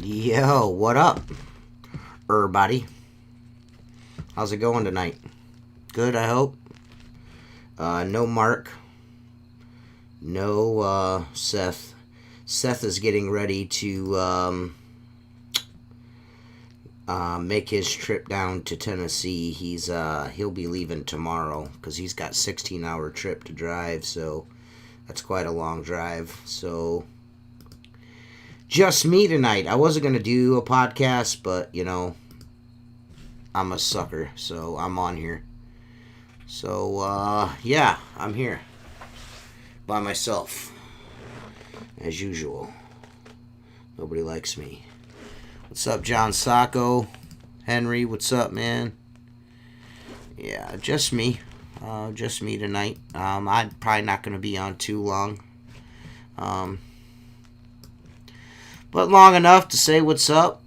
Yo, what up, everybody? How's it going tonight? Good, I hope. No Mark. No Seth. Seth is getting ready to make his trip down to Tennessee. He'll be leaving tomorrow because he's got 16-hour trip to drive, so that's quite a long drive. So just me tonight. I wasn't going to do a podcast, but, I'm a sucker, so I'm on here. So, yeah, I'm here. By myself. As usual. Nobody likes me. What's up, John Sacco? Henry, what's up, man? Yeah, just me. Just me tonight. I'm probably not going to be on too long. But long enough to say what's up.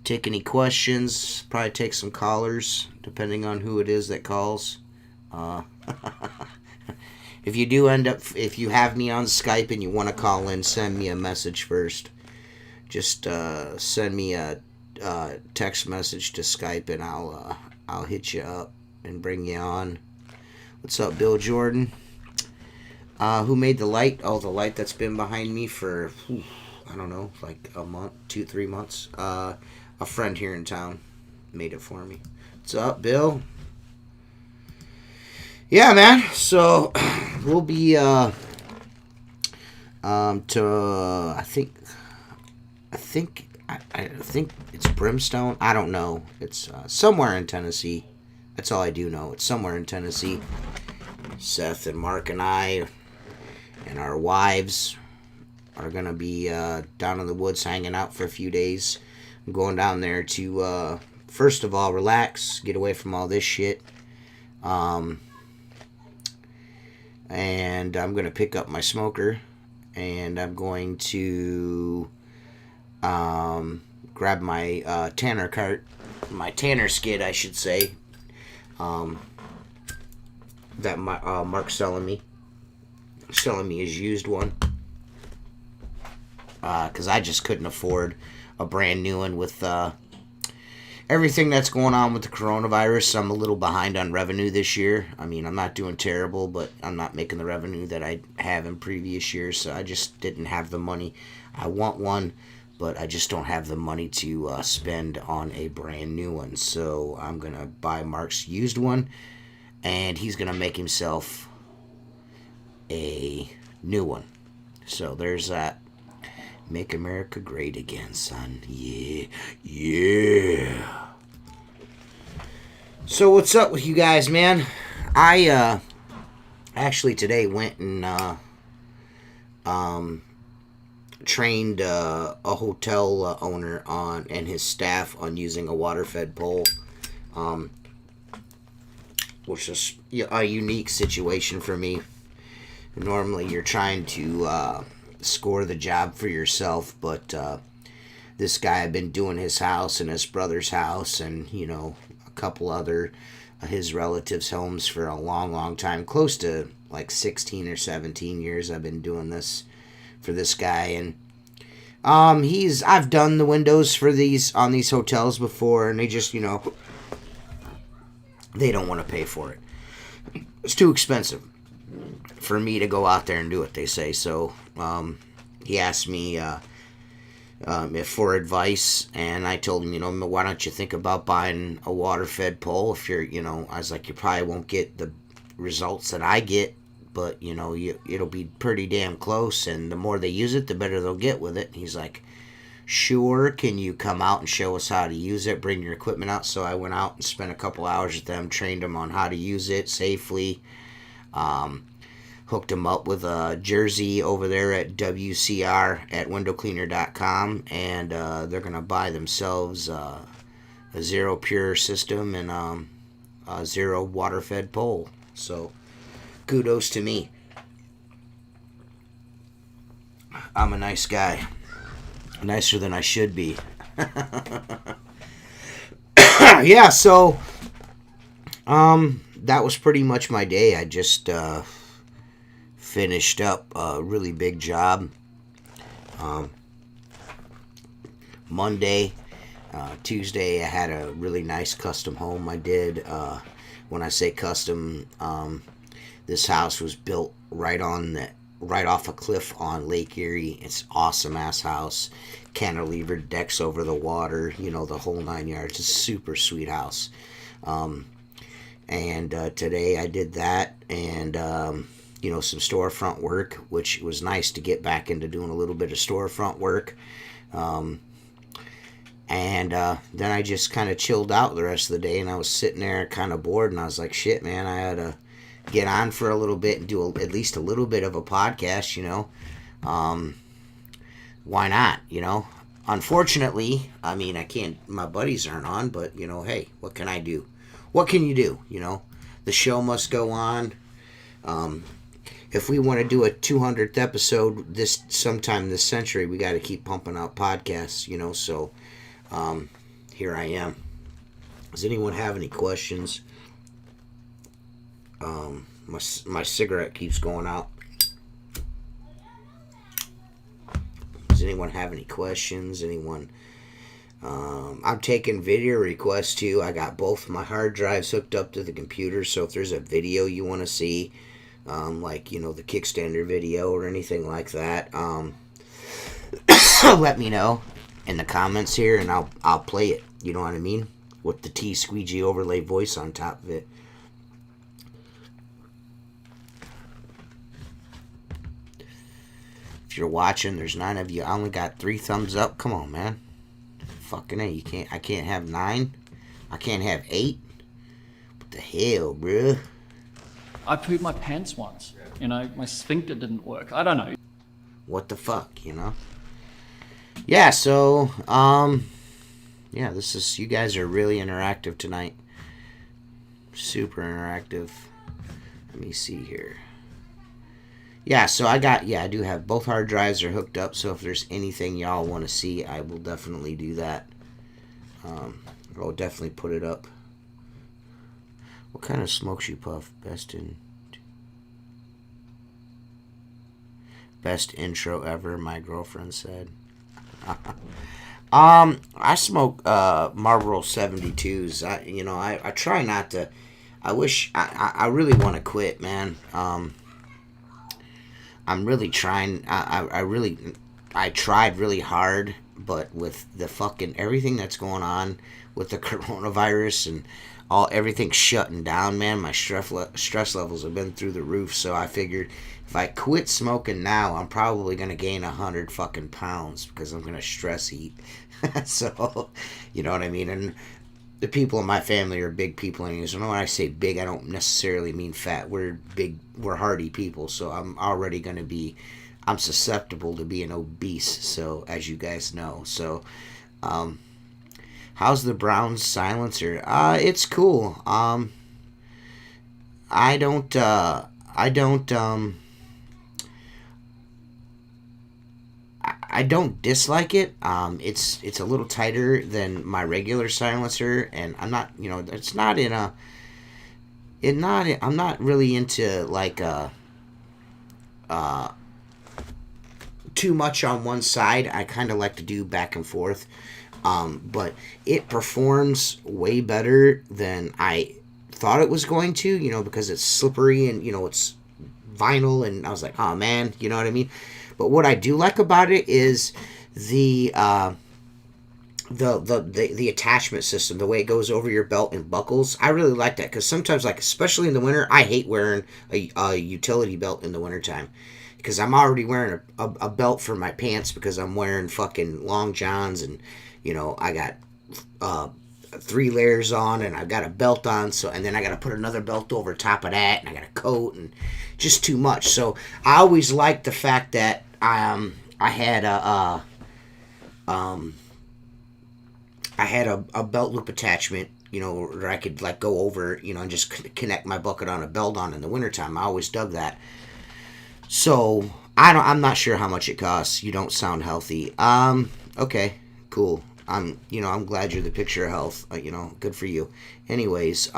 Take any questions. Probably take some callers, depending on who it is that calls. If you have me on Skype and you want to call in, send me a message first. Just send me a text message to Skype, and I'll hit you up and bring you on. What's up, Bill Jordan? Who made the light? Oh, the light that's been behind me for, I don't know, like a month, 2-3 months. A friend here in town made it for me. What's up, Bill? Yeah, man. So we'll be I think it's Brimstone. I don't know. It's somewhere in Tennessee. That's all I do know. It's somewhere in Tennessee. Seth and Mark and I and our wives are going to be down in the woods hanging out for a few days. I'm going down there to, first of all, relax, get away from all this shit. And I'm going to pick up my smoker, and I'm going to grab my tanner cart, my tanner skid, I should say, that Mark's selling me his used one, because I just couldn't afford a brand new one with everything that's going on with the coronavirus. I'm a little behind on revenue this year. I mean, I'm not doing terrible, but I'm not making the revenue that I have in previous years, so I just didn't have the money. I want one, but I just don't have the money to spend on a brand new one, so I'm going to buy Mark's used one, and he's going to make himself a new one. So there's that. Make America great again, son. Yeah. Yeah. So what's up with you guys, man? I actually today went and trained a hotel owner on and his staff on using a water-fed pole, which is a unique situation for me. Normally you're trying to score the job for yourself, but this guy had been doing his house and his brother's house and a couple other his relatives' homes for a long, long time, close to like 16 or 17 years. I've been doing this for this guy, and I've done the windows for these on these hotels before, and they just, they don't want to pay for it. It's too expensive for me to go out there and do it, they say. So he asked me if for advice, and I told him, why don't you think about buying a water-fed pole? If you're, I was like, you probably won't get the results that I get, but it'll be pretty damn close, and the more they use it, the better they'll get with it. And he's like, sure, can you come out and show us how to use it, bring your equipment out? So I went out and spent a couple hours with them, trained them on how to use it safely, hooked them up with a jersey over there at WCR at windowcleaner.com, and they're going to buy themselves a Zero Pure system and a Zero water-fed pole. So kudos to me. I'm a nice guy. Nicer than I should be. Yeah, so that was pretty much my day. I just finished up a really big job. Monday, Tuesday, I had a really nice custom home I did. When I say custom, this house was built right off a cliff on Lake Erie. It's awesome ass house, cantilevered decks over the water, the whole 9 yards. It's a super sweet house. And today I did that, and some storefront work, which was nice to get back into doing a little bit of storefront work. And then I just kind of chilled out the rest of the day, and I was sitting there kind of bored, and I was like, shit, man, I had to get on for a little bit and do at least a little bit of a podcast, why not, Unfortunately, I can't, my buddies aren't on, but, hey, what can I do? What can you do, The show must go on. If we want to do a 200th episode sometime this century, we got to keep pumping out podcasts, so here I am. Does anyone have any questions? My cigarette keeps going out. Does anyone have any questions? Anyone? I'm taking video requests too. I got both my hard drives hooked up to the computer, so if there's a video you want to see, like the kickstander video or anything like that, let me know in the comments here, and I'll play it. You know what I mean? With the Squeegee overlay voice on top of it. If you're watching, there's 9 of you. I only got 3 thumbs up. Come on, man. Fucking A. I can't have 9. I can't have 8. What the hell, bruh? I pooped my pants once. My sphincter didn't work. I don't know. What the fuck, Yeah, so, yeah, you guys are really interactive tonight. Super interactive. Let me see here. Yeah, so I do have both hard drives are hooked up, so if there's anything y'all want to see, I will definitely do that. I'll definitely put it up. What kind of smokes you puff? Best intro ever, my girlfriend said. I smoke Marlboro 72s. I try not to. I wish I really want to quit, man. I'm really trying. I tried really hard, but with the fucking everything that's going on with the coronavirus and everything shutting down, man, my stress levels have been through the roof. So I figured if I quit smoking now, I'm probably gonna gain 100 fucking pounds because I'm gonna stress eat. So, you know what I mean? And the people in my family are big people, and so when I say big, I don't necessarily mean fat. We're big, we're hardy people, so I'm susceptible to being obese, so as you guys know. So how's the Brown silencer? It's cool. I don't dislike it. It's a little tighter than my regular silencer, and I'm not, it's not in a I'm not really into like too much on one side. I kind of like to do back and forth. But it performs way better than I thought it was going to, because it's slippery and, it's vinyl. And I was like, oh man, you know what I mean? But what I do like about it is the attachment system, the way it goes over your belt and buckles. I really like that because sometimes, like, especially in the winter, I hate wearing a utility belt in the wintertime. Because I'm already wearing a belt for my pants because I'm wearing fucking long johns and, I got 3 layers on and I've got a belt on. And then I got to put another belt over top of that and I got a coat and just too much. So I always liked the fact that I had a belt loop attachment, where I could like go over, and just connect my bucket on a belt on in the wintertime. I always dug that. So I'm not sure how much it costs. You don't sound healthy. Okay, cool. I'm glad you're the picture of health. Good for you. Anyways,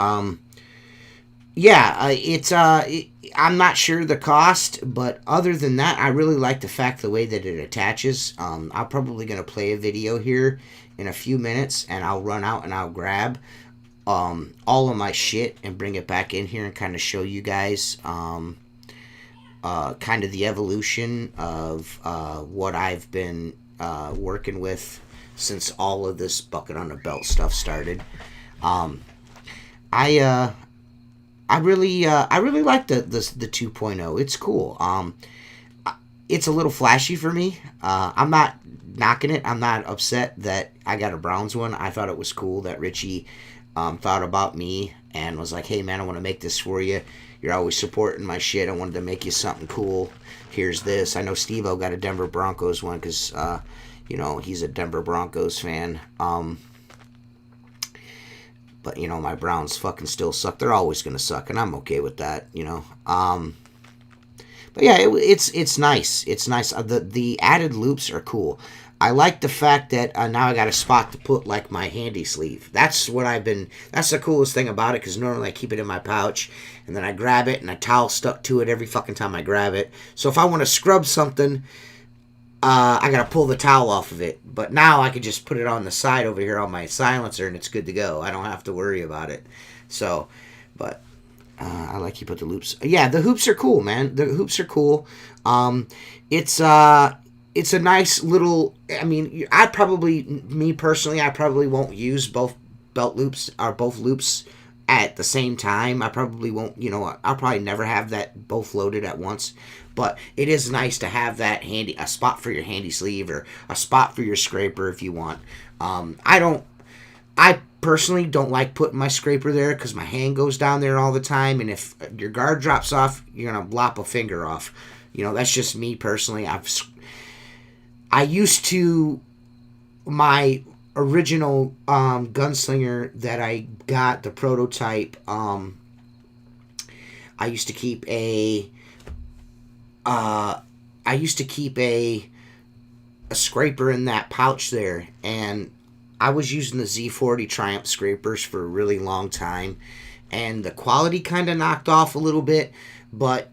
yeah, I'm not sure the cost, but other than that, I really like the way that it attaches. I'm probably gonna play a video here in a few minutes, and I'll run out and I'll grab all of my shit and bring it back in here and kind of show you guys. Kind of the evolution of what I've been working with since all of this bucket on a belt stuff started. I really like the 2.0. It's cool. It's a little flashy for me. I'm not knocking it. I'm not upset that I got a Browns one. I thought it was cool that Richie thought about me and was like, hey man, I want to make this for you. You're always supporting my shit. I wanted to make you something cool. Here's this. I know Steve-O got a Denver Broncos one because, he's a Denver Broncos fan. But, my Browns fucking still suck. They're always going to suck, and I'm okay with that, But yeah, it's nice. It's nice. The added loops are cool. I like the fact that now I got a spot to put like my handy sleeve. That's the coolest thing about it because normally I keep it in my pouch and then I grab it and a towel stuck to it every fucking time I grab it. So if I want to scrub something, I got to pull the towel off of it. But now I can just put it on the side over here on my silencer and it's good to go. I don't have to worry about it. So, but I like you put the loops. Yeah, the hoops are cool, man. The hoops are cool. It's a nice little, me personally, I probably won't use both belt loops or both loops at the same time. I probably won't, I'll probably never have that both loaded at once. But it is nice to have that a spot for your handy sleeve or a spot for your scraper if you want. I personally don't like putting my scraper there because my hand goes down there all the time. And if your guard drops off, you're going to lop a finger off. That's just me personally. I used to, my original gunslinger that I got, the prototype, I used to keep a scraper in that pouch there, and I was using the Z40 Triumph scrapers for a really long time, and the quality kind of knocked off a little bit, but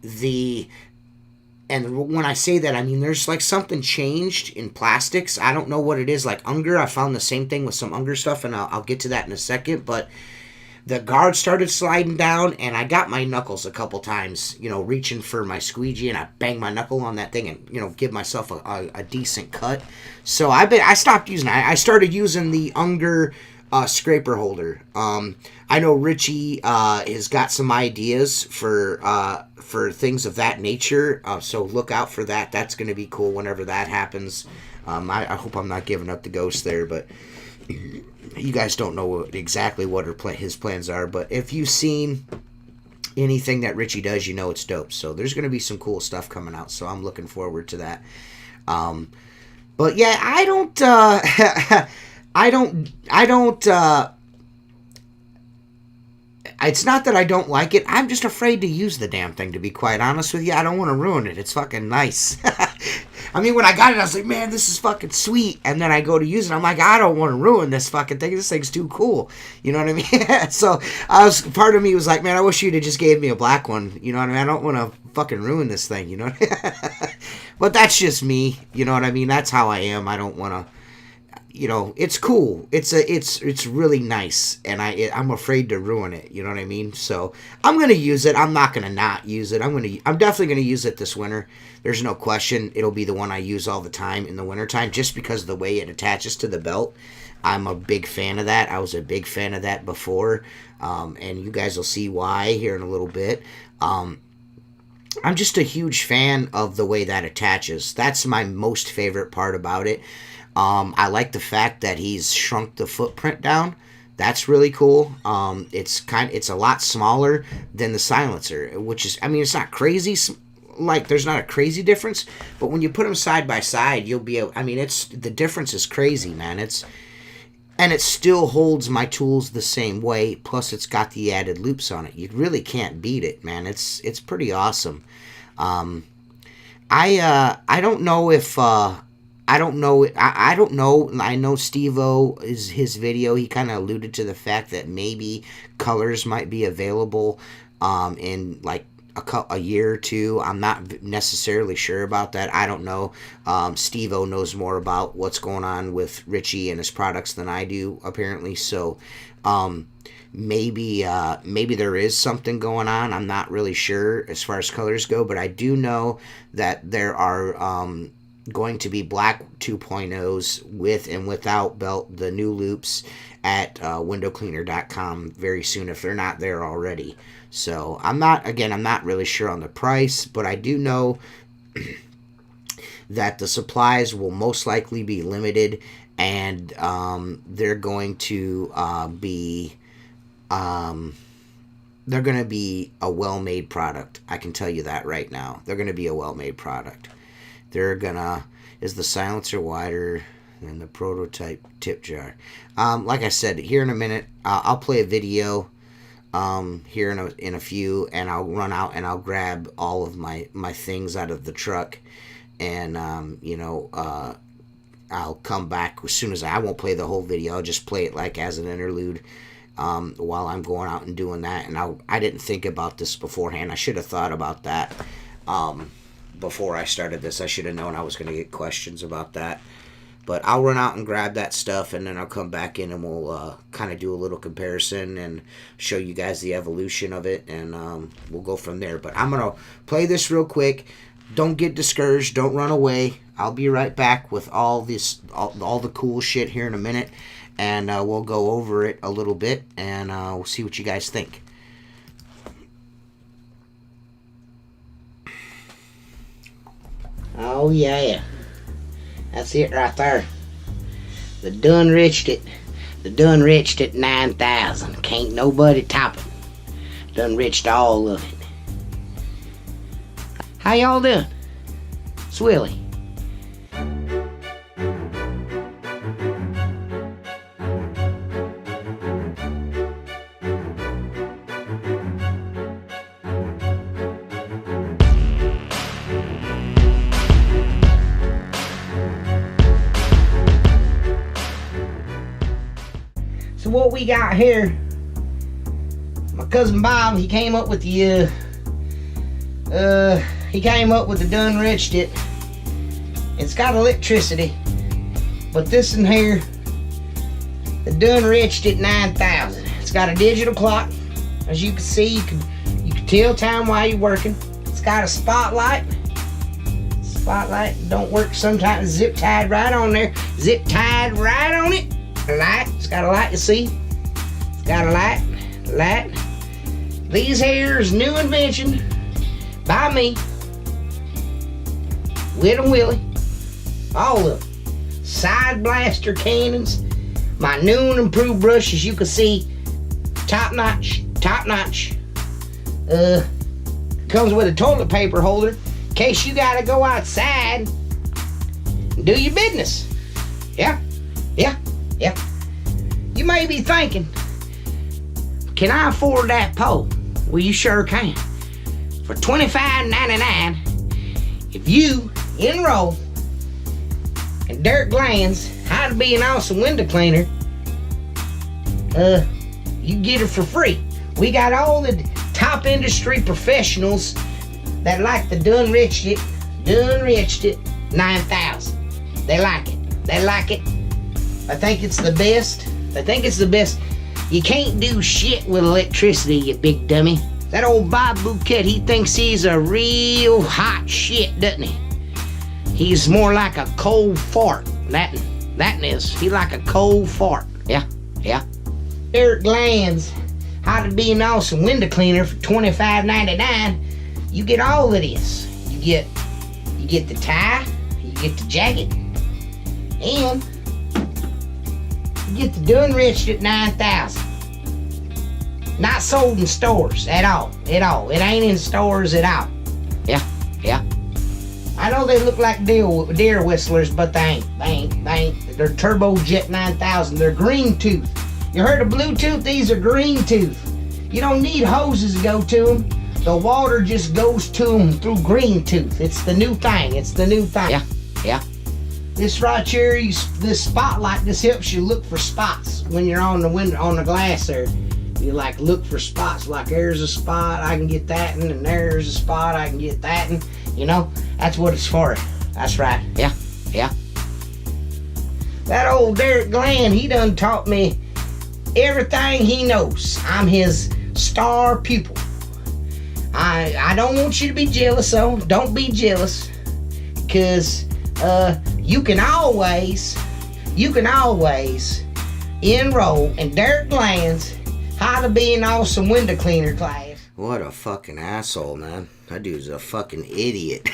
and when I say that, I mean, there's like something changed in plastics. I don't know what it is. Like Unger, I found the same thing with some Unger stuff, and I'll get to that in a second. But the guard started sliding down, and I got my knuckles a couple times, reaching for my squeegee, and I banged my knuckle on that thing and, give myself a decent cut. So I stopped using it. I started using the Unger scraper holder. I know Richie has got some ideas for things of that nature, so look out for that. That's going to be cool whenever that happens. I hope I'm not giving up the ghost there, but you guys don't know exactly what his plans are. But if you've seen anything that Richie does, it's dope. So there's going to be some cool stuff coming out, so I'm looking forward to that. But yeah, I don't it's not that I don't like it. I'm just afraid to use the damn thing, to be quite honest with you. I don't want to ruin it. It's fucking nice. I mean, when I got it, I was like, man, this is fucking sweet. And then I go to use it. I'm like, I don't want to ruin this fucking thing. This thing's too cool. You know what I mean? So part of me was like, man, I wish you'd have just gave me a black one. You know what I mean? I don't want to fucking ruin this thing, you know? But that's just me. You know what I mean? That's how I am. I don't want to, you know, it's cool. It's really nice, and I'm afraid to ruin it. You know what I mean? So I'm gonna use it. I'm not gonna not use it. I'm definitely gonna use it this winter. There's no question. It'll be the one I use all the time in the wintertime, just because of the way it attaches to the belt. I'm a big fan of that. I was a big fan of that before, and you guys will see why here in a little bit. I'm just a huge fan of the way that attaches. That's my most favorite part about it. I like the fact that he's shrunk the footprint down. That's really cool. It's a lot smaller than the silencer, which is, I mean, it's not crazy. Like, there's not a crazy difference, but when you put them side by side, you'll be able, I mean, the difference is crazy, man. And it still holds my tools the same way. Plus, it's got the added loops on it. You really can't beat it, man. It's pretty awesome. I don't know if. I don't know. I don't know. I know Steve-O is his video. He kind of alluded to the fact that maybe colors might be available in like a year or two. I'm not necessarily sure about that. I don't know. Steve-O knows more about what's going on with Richie and his products than I do, apparently. So maybe there is something going on. I'm not really sure as far as colors go, but I do know that there are going to be black 2.0s with and without belt, the new loops at windowcleaner.com very soon if they're not there already. So I'm not really sure on the price, but I do know that the supplies will most likely be limited, and they're going to be a well-made product. I can tell you that right now. They're going to be a well-made product. Is the silencer wider than the prototype tip jar? Like I said, here in a minute, I'll play a video here in a few, and I'll run out and I'll grab all of my things out of the truck, and I'll come back as soon as I won't play the whole video. I'll just play it like as an interlude while I'm going out and doing that. And I didn't think about this beforehand. I should have thought about that. Before I started this, I should have known I was going to get questions about that. But I'll run out and grab that stuff, and then I'll come back in and we'll kind of do a little comparison and show you guys the evolution of it, and we'll go from there. But I'm going to play this real quick. Don't get discouraged. Don't run away. I'll be right back with all the cool shit here in a minute, and we'll go over it a little bit, and we'll see what you guys think. Oh, yeah. That's it right there. The done reached it. The done reached it 9,000. Can't nobody top it. Done reached all of it. How y'all doing? It's Willie. So what we got here, my cousin Bob, he came up with the done reached it. It's got electricity, but this in here, the done reached it 9,000. It's got a digital clock, as you can see. You can tell time while you're working. It's got a spotlight. Spotlight don't work sometimes. Zip tied right on there. Zip tied right on it. A light. It's got a light to see. It's got a light. These here is new invention by me. With and Willie. All of them. Side blaster cannons. My new and improved brush, as you can see. Top notch. Comes with a toilet paper holder in case you gotta go outside and do your business. Yeah. You may be thinking, can I afford that pole? Well, you sure can. For $25.99, if you enroll and dirt glands, how to be an awesome window cleaner, you get it for free. We got all the top industry professionals that like the done reached it 9,000. They like it. They like it. I think it's the best. I think it's the best. You can't do shit with electricity, you big dummy. That old Bob Bouquet, he thinks he's a real hot shit, doesn't he? He's more like a cold fart. That is. He like a cold fart. Yeah. Dirt glands. How to be an awesome window cleaner for $25.99. You get all of this. You get the tie, you get the jacket, and you get the done rich at 9,000. Not sold in stores at all. It ain't in stores at all. Yeah. I know they look like deer whistlers, but they ain't. They're Turbojet 9000. They're green tooth. You heard of Bluetooth? These are green tooth. You don't need hoses to go to them. The water just goes to them through green tooth. It's the new thing. Yeah. This right here, this spotlight, this helps you look for spots when you're on the window, on the glass there. You like look for spots, like there's a spot, I can get that, and there's a spot, I can get that, and that's what it's for. That's right. Yeah. That old Derek Glenn, he done taught me everything he knows. I'm his star pupil. I don't want you to be jealous, though. Don't be jealous, because you can always enroll in Derek Glenn's How to Be an Awesome Window Cleaner class. What a fucking asshole, man. That dude's a fucking idiot.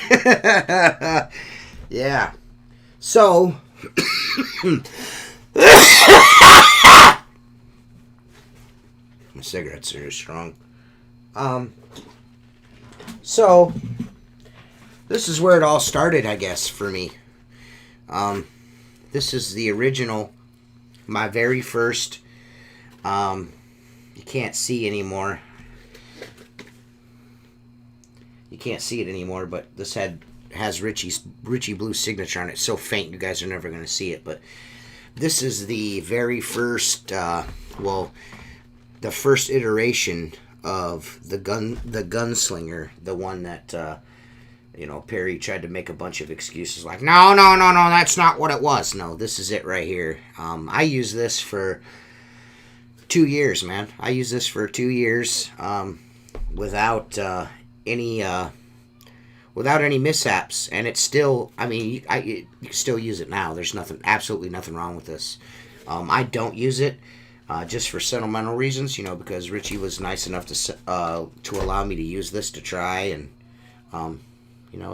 Yeah. So, my cigarettes are strong. So, this is where it all started, I guess, for me. This is the original, my very first, you can't see anymore. You can't see it anymore, but this has Richie Blue's signature on it. It's so faint, you guys are never going to see it, but this is the very first, the first iteration of the gunslinger, the one that Perry tried to make a bunch of excuses like, no, that's not what it was. No, this is it right here. I used this for 2 years, man. I used this for 2 years without any mishaps, and it's still, you can still use it now. There's absolutely nothing wrong with this. I don't use it just for sentimental reasons, because Richie was nice enough to allow me to use this to try, and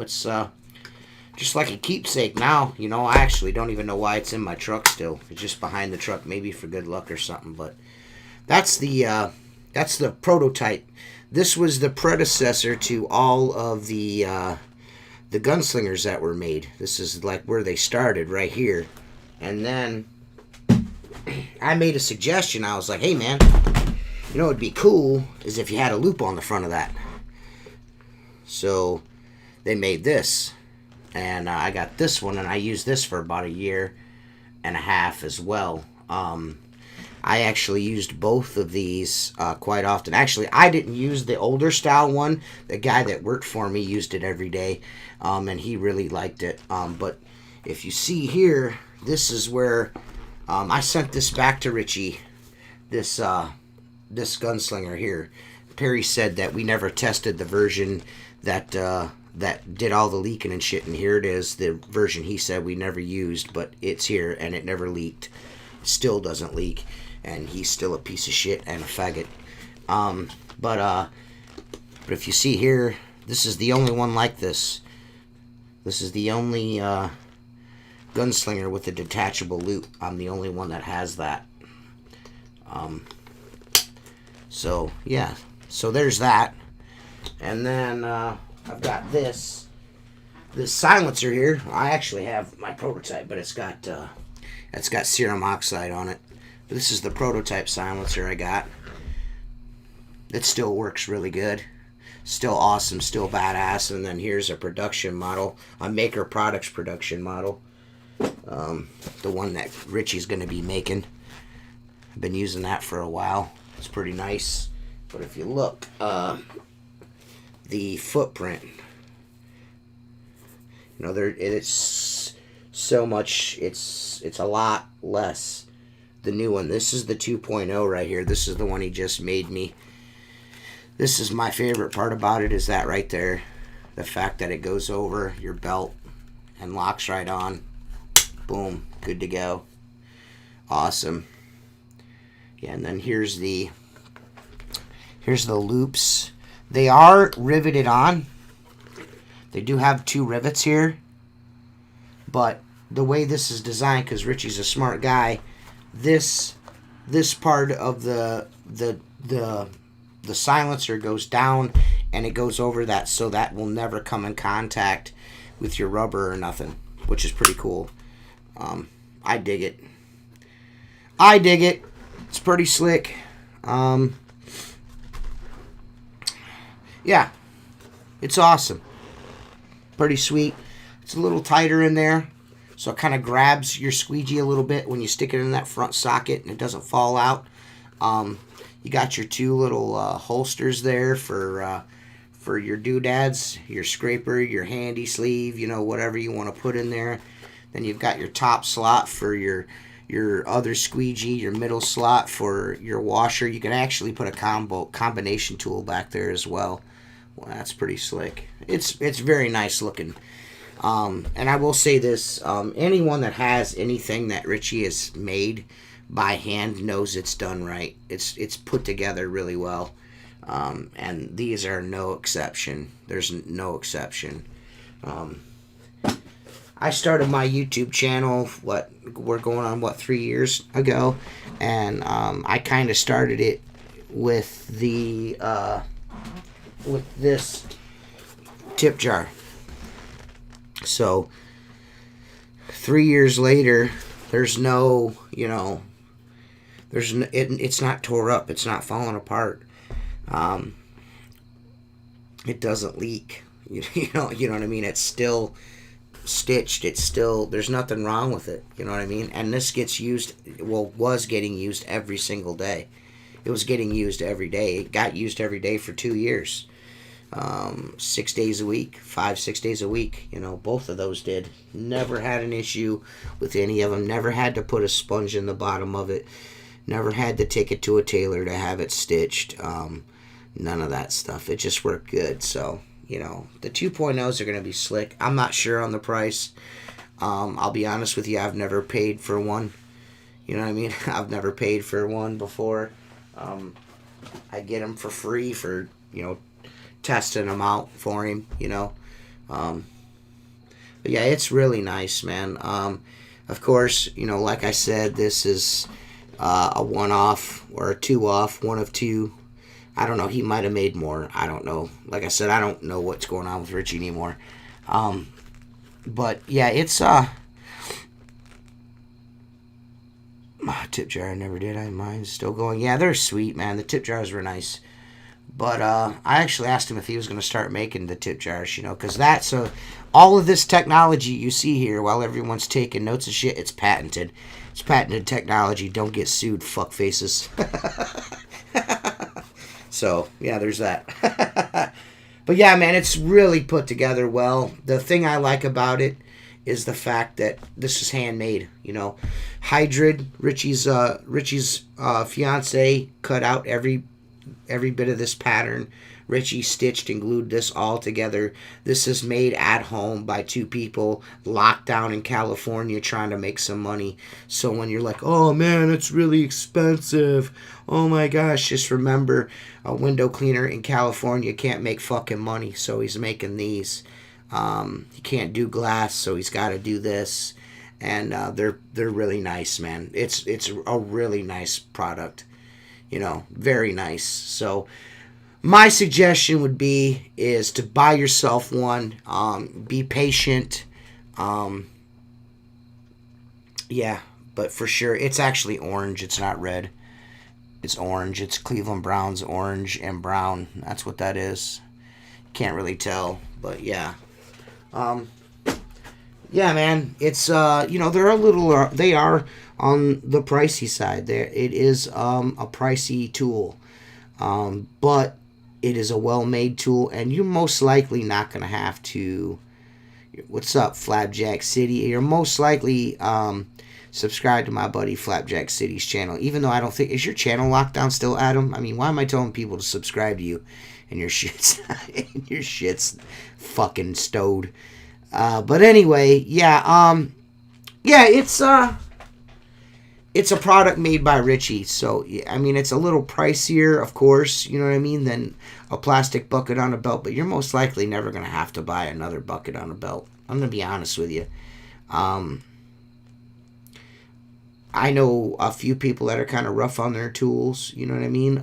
it's just like a keepsake now. I actually don't even know why it's in my truck still. It's just behind the truck, maybe for good luck or something. But that's the prototype. This was the predecessor to all of the gunslingers that were made. This is like where they started, right here. And then I made a suggestion. I was like, hey man, what'd be cool is if you had a loop on the front of that. So they made this, and I got this one, and I used this for about 1.5 years as well. I actually used both of these quite often. Actually, I didn't use the older style one. The guy that worked for me used it every day, and he really liked it. But if you see here, this is where I sent this back to Richie, this gunslinger here. Perry said that we never tested the version that did all the leaking and shit, and here it is, the version he said we never used, but it's here, and it never leaked. Still doesn't leak, and he's still a piece of shit and a faggot. But if you see here, this is the only one like this. This is the only gunslinger with a detachable loop. I'm the only one that has that. So yeah, so there's that. And then I've got this silencer here. I actually have my prototype, but it's got serum oxide on it. But this is the prototype silencer I got. It still works really good. Still awesome, still badass. And then here's a production model, a Maker Products production model. The one that Richie's going to be making. I've been using that for a while. It's pretty nice. But if you look, the footprint, it's so much, it's a lot less. The new one, this is the 2.0 right here. This is the one he just made me. This is my favorite part about it, is that right there. The fact that it goes over your belt and locks right on. Boom, good to go. Awesome. Yeah, and then here's the loops. They are riveted on. They do have 2 rivets here. But the way this is designed, because Richie's a smart guy, this part of the silencer goes down and it goes over that, so that will never come in contact with your rubber or nothing, which is pretty cool. I dig it. It's pretty slick. Yeah, it's awesome. Pretty sweet. It's a little tighter in there, so it kind of grabs your squeegee a little bit when you stick it in that front socket and it doesn't fall out. You got your 2 little holsters there for your doodads, your scraper, your handy sleeve, whatever you want to put in there. Then you've got your top slot for your other squeegee, your middle slot for your washer. You can actually put a combination tool back there as well. Well, that's pretty slick. It's very nice looking. And I will say this, anyone that has anything that Richie has made by hand knows it's done right. It's put together really well. And these are no exception. There's no exception. I started my YouTube channel, we're going on 3 years ago, and I kind of started it with this tip jar. So 3 years later, there's no, it's not tore up, it's not falling apart. It doesn't leak. You know what I mean? It's still stitched. It's still, there's nothing wrong with it. You know what I mean? And this was getting used every single day. It was getting used every day. It got used every day for 2 years. 6 days a week, 5-6 days a week. Both of those did. Never had an issue with any of them. Never had to put a sponge in the bottom of it. Never had to take it to a tailor to have it stitched. None of that stuff. It just worked good. So, the 2.0s are going to be slick. I'm not sure on the price. I'll be honest with you, I've never paid for one. You know what I mean? I've never paid for one before. I get them for free for, testing them out for him, But yeah, it's really nice, man. Of course, like I said, this is a one-off or a two-off, one of 2. I don't know. He might have made more. I don't know. Like I said, I don't know what's going on with Richie anymore. But yeah, it's tip jar. I never did. Mine's still going. Yeah, they're sweet, man. The tip jars were nice. But I actually asked him if he was going to start making the tip jars, because that's all of this technology you see here while everyone's taking notes and shit, it's patented. It's patented technology. Don't get sued, fuck faces. So, yeah, there's that. But yeah, man, it's really put together well. The thing I like about it is the fact that this is handmade, Hydrid, Richie's fiance, cut out every bit of this pattern. Richie stitched and glued this all together. This is made at home by 2 people locked down in California trying to make some money. So when you're like, oh man, it's really expensive, oh my gosh, just remember, a window cleaner in California can't make fucking money, so he's making these. He can't do glass, so he's got to do this. And they're really nice, man. It's a really nice product. Very nice. So my suggestion would be is to buy yourself one. Be patient. Yeah, but for sure, it's actually orange. It's not red. It's orange. It's Cleveland Browns orange and brown. That's what that is. Can't really tell, but yeah. Yeah, man. It's they're a little they are on the pricey side. There it is a pricey tool. But it is a well-made tool, and you're most likely not going to have to. What's up, Flapjack City? You're most likely subscribe to my buddy Flapjack City's channel. Even though I don't think, is your channel locked down still, Adam? I mean, why am I telling people to subscribe to you, and your shit's your shit's fucking stowed? But anyway, yeah, it's a product made by Richie, so I mean it's a little pricier, of course, you know what I mean, than a plastic bucket on a belt, but you're most likely never gonna have to buy another bucket on a belt. I'm gonna be honest with you. I know a few people that are kind of rough on their tools, you know what I mean.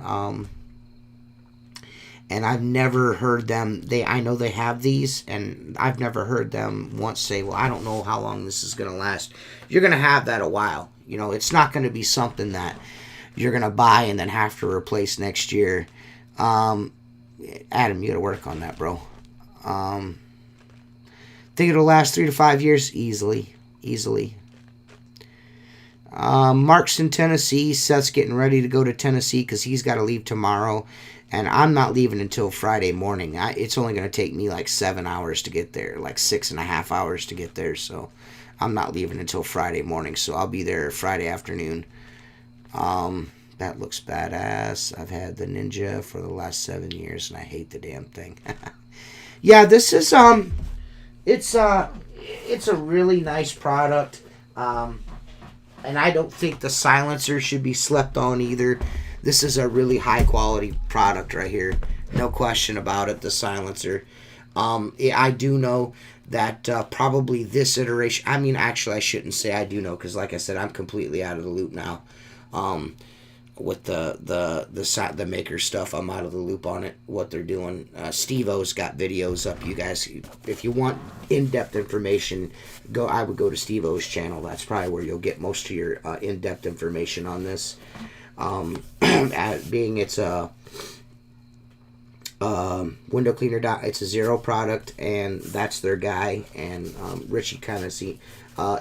And I've never heard them. I know they have these, and I've never heard them once say, "Well, I don't know how long this is gonna last." You're gonna have that a while. You know, it's not gonna be something that you're gonna buy and then have to replace next year. Adam, you gotta work on that, bro. Think it'll last 3 to 5 years easily. Mark's in Tennessee. Seth's getting ready to go to Tennessee because he's got to leave tomorrow. And I'm not leaving until Friday morning. It's only going to take me like 7 hours to get there, like 6.5 hours to get there. So I'm not leaving until Friday morning. So I'll be there Friday afternoon. That looks badass. I've had the Ninja for the last 7 years, and I hate the damn thing. Yeah, this is it's a really nice product. And I don't think the silencer should be slept on either. This is a really high quality product right here. No question about it, the silencer. I do know that probably this iteration, I mean, actually I shouldn't say I do know, because like I said, I'm completely out of the loop now. With the maker stuff, I'm out of the loop on it, what they're doing. Steve-O's got videos up, you guys. If you want in-depth information, I would go to Steve-O's channel. That's probably where you'll get most of your in-depth information on this. Being it's a window cleaner, it's a Zero product, and that's their guy, and Richie kind of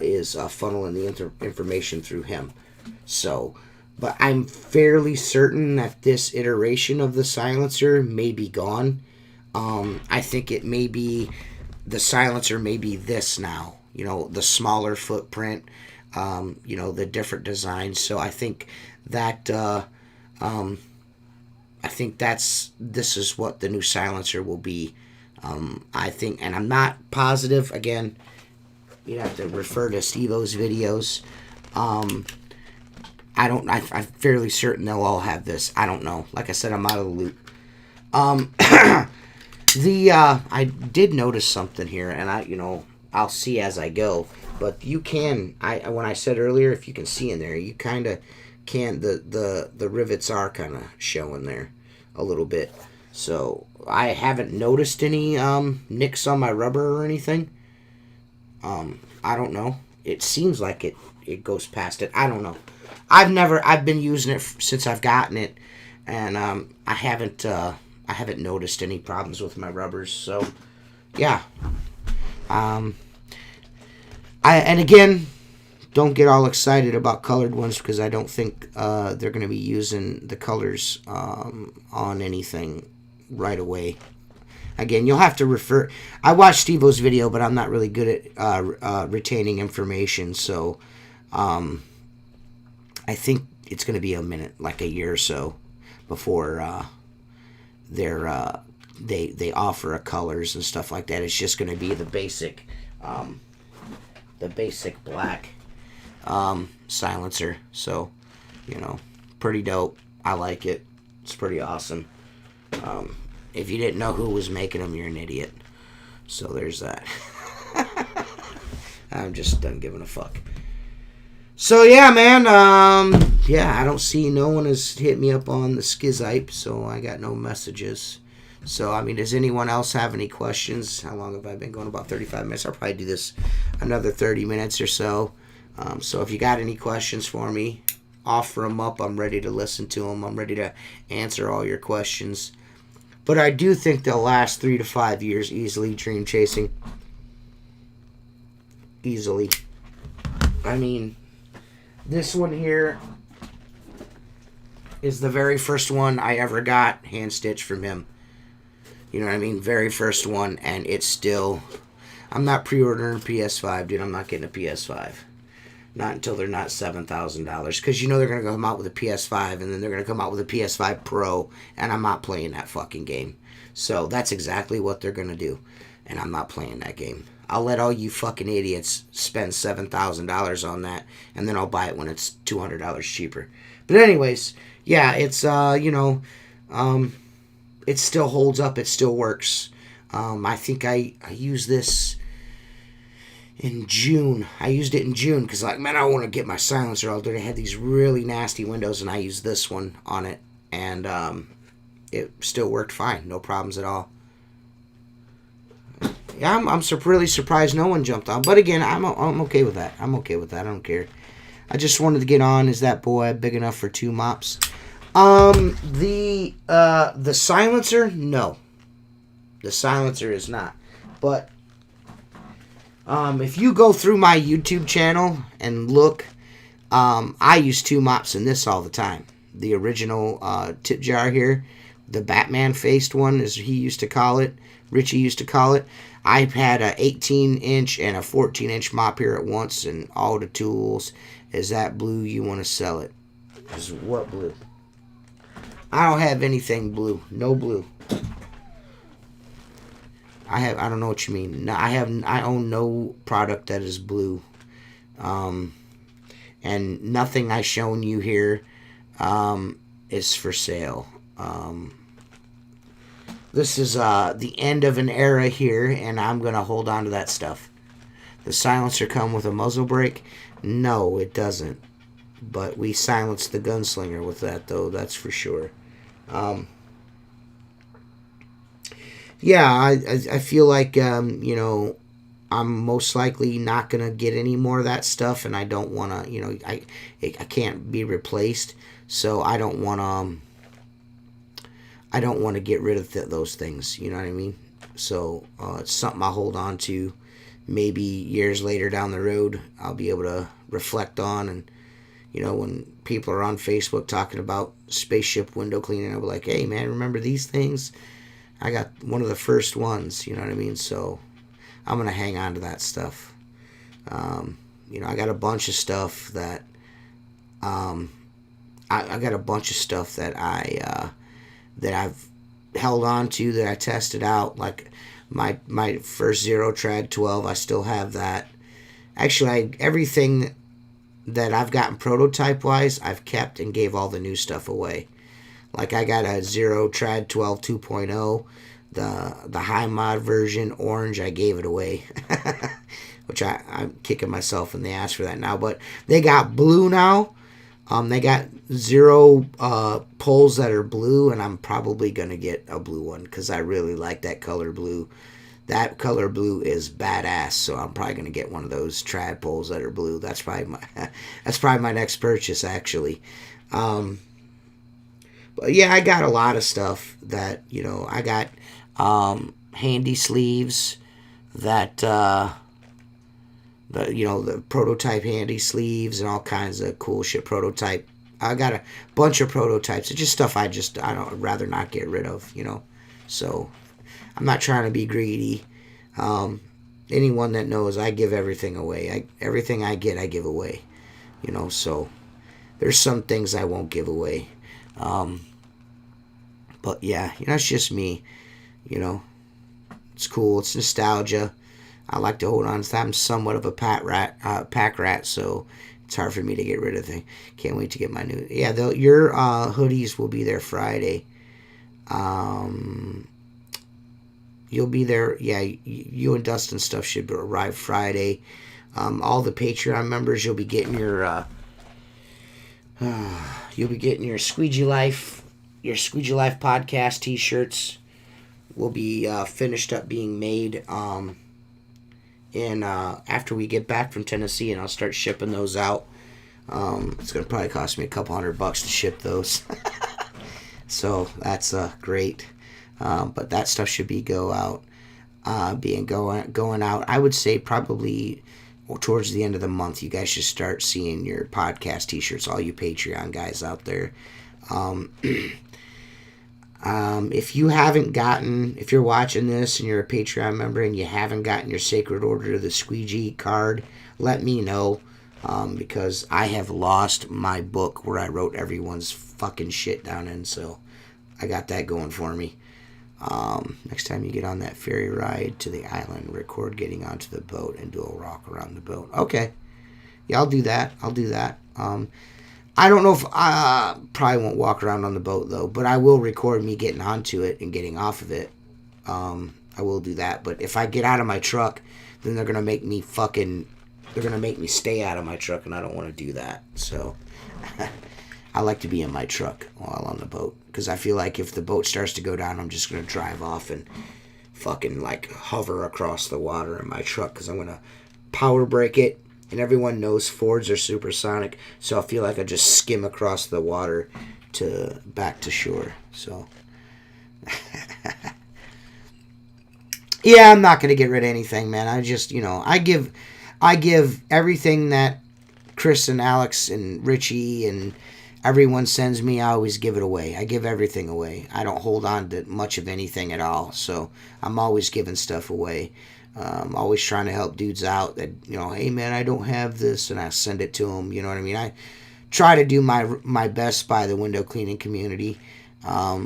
is funneling the information through him. So, but I'm fairly certain that this iteration of the silencer may be gone. I think it may be, the silencer may be this now, you know, the smaller footprint, you know, the different designs. So I think that this is what the new silencer will be. I think, and I'm not positive. Again, you have to refer to Steve-O's videos. I'm fairly certain they'll all have this. I don't know. Like I said, I'm out of the loop. I did notice something here, and I'll see as I go. But you can, when I said earlier, if you can see in there, you kind of can, the rivets are kind of showing there a little bit. So I haven't noticed any nicks on my rubber or anything. I don't know. It seems like it goes past it. I don't know. I've been using it since I've gotten it, and I haven't noticed any problems with my rubbers. So yeah. And again, don't get all excited about colored ones, because I don't think they're going to be using the colors on anything right away. Again, you'll have to refer. I watched Steve-O's video, but I'm not really good at retaining information. So I think it's going to be a minute, like a year or so, before they offer colors and stuff like that. It's just going to be the basic black silencer. So, pretty dope. I like it. It's pretty awesome. If you didn't know who was making them, you're an idiot. So there's that. I'm just done giving a fuck. So yeah, man. I don't see, no one has hit me up on the Skizipe, so I got no messages. So, I mean, does anyone else have any questions? How long have I been going? About 35 minutes. I'll probably do this another 30 minutes or so. So if you got any questions for me, offer them up. I'm ready to listen to them. I'm ready to answer all your questions. But I do think they'll last 3 to 5 years easily, dream chasing. easily. I mean, this one here is the very first one I ever got hand stitched from him. You know what I mean? Very first one, and it's still... I'm not pre-ordering a PS5, dude. I'm not getting a PS5. Not until they're not $7,000. Because you know they're going to come out with a PS5, and then they're going to come out with a PS5 Pro, and I'm not playing that fucking game. So that's exactly what they're going to do. And I'm not playing that game. I'll let all you fucking idiots spend $7,000 on that, and then I'll buy it when it's $200 cheaper. But anyways, yeah, it's, it still holds up. It still works. I think I used this in June. I used it in June because, like, man, I want to get my silencer all day. I had these really nasty windows, and I used this one on it, and it still worked fine. No problems at all. Yeah, I'm really surprised no one jumped on. But again, I'm okay with that. I'm okay with that. I don't care. I just wanted to get on. Is that boy big enough for 2 mops? The silencer, no. The silencer is not. But if you go through my YouTube channel and look, I use 2 mops in this all the time. The original tip jar here, the Batman faced one, as he used to call it. Richie used to call it. I've had a 18-inch and a 14-inch mop here at once, and all the tools. Is that blue? You want to sell it? Is what blue? I don't have anything blue. No blue. I don't know what you mean. No, I own no product that is blue. And nothing I've shown you here is for sale. This is the end of an era here, and I'm going to hold on to that stuff. The silencer come with a muzzle brake? No, it doesn't. But we silenced the gunslinger with that, though, that's for sure. Yeah, I feel like, I'm most likely not going to get any more of that stuff, and I don't want to, I can't be replaced, so I don't want to get rid of those things, you know what I mean? So it's something I'll hold on to. Maybe years later down the road, I'll be able to reflect on, and, when people are on Facebook talking about spaceship window cleaning, I'll be like, hey, man, remember these things? I got one of the first ones, you know what I mean? So I'm going to hang on to that stuff. I got a bunch of stuff that, I got a bunch of stuff that that I've held on to, that I tested out, like my first Zero Trad 12, I still have that. Actually, everything that I've gotten prototype-wise, I've kept and gave all the new stuff away. Like, I got a Zero Trad 12 2.0, the high mod version, orange, I gave it away. Which I'm kicking myself in the ass for that now. But they got blue now. They got 0 poles that are blue, and I'm probably going to get a blue one because I really like that color blue. That color blue is badass, so I'm probably going to get one of those trad poles that are blue. That's probably my next purchase, actually. But yeah, I got a lot of stuff that, I got handy sleeves that, the prototype handy sleeves and all kinds of cool shit prototype. I got a bunch of prototypes. It's just stuff I'd rather not get rid of, So I'm not trying to be greedy. Anyone that knows, I give everything away. Everything I get, I give away. So there's some things I won't give away. But yeah, it's just me. It's cool. It's nostalgia. I like to hold on to that. I'm somewhat of a pack rat, so it's hard for me to get rid of things. Can't wait to get my new... Yeah, your hoodies will be there Friday. You'll be there... Yeah, you and Dustin stuff should arrive Friday. All the Patreon members, you'll be getting your... your Squeegee Life podcast t-shirts. Will be finished up being made... after we get back from Tennessee, and I'll start shipping those out. It's going to probably cost me $200 to ship those. So that's great. But that stuff should be going out. I would say probably or towards the end of the month, you guys should start seeing your podcast t-shirts, all you Patreon guys out there. If you haven't gotten, if you're watching this and you're a Patreon member and you haven't gotten your Sacred Order of the Squeegee card, let me know, because I have lost my book where I wrote everyone's fucking shit down in, so I got that going for me. Next time you get on that ferry ride to the island, record getting onto the boat and do a walk around the boat. Okay. Yeah, I'll do that. I don't know if I probably won't walk around on the boat, though, but I will record me getting onto it and getting off of it. I will do that. But if I get out of my truck, then they're going to make me stay out of my truck, and I don't want to do that. So I like to be in my truck while on the boat, because I feel like if the boat starts to go down, I'm just going to drive off and fucking like hover across the water in my truck, because I'm going to power brake it. And everyone knows Fords are supersonic, so I feel like I just skim across the water to back to shore. So, yeah, I'm not gonna get rid of anything, man. I just, I give everything that Chris and Alex and Richie and everyone sends me. I always give it away. I give everything away. I don't hold on to much of anything at all. So I'm always giving stuff away. I'm always trying to help dudes out that, hey man, I don't have this, and I send it to them. You know what I mean? I try to do my best by the window cleaning community. I